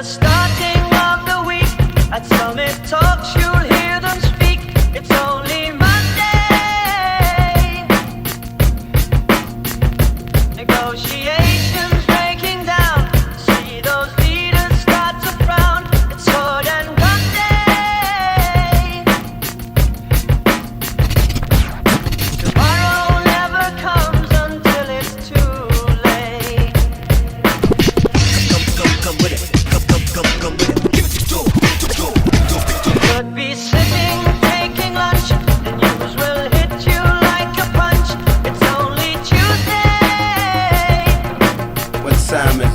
the starting of the week. At Summit Talks you'll hear them speak. It's only Monday. Negotiations breaking down. See those leaders start to frown. It's sword and gun day. Tomorrow never comes until it's too late. Come with it. Come with it. Give it to Could be sitting, taking lunch. The news will hit you like a punch. It's only Tuesday. What time is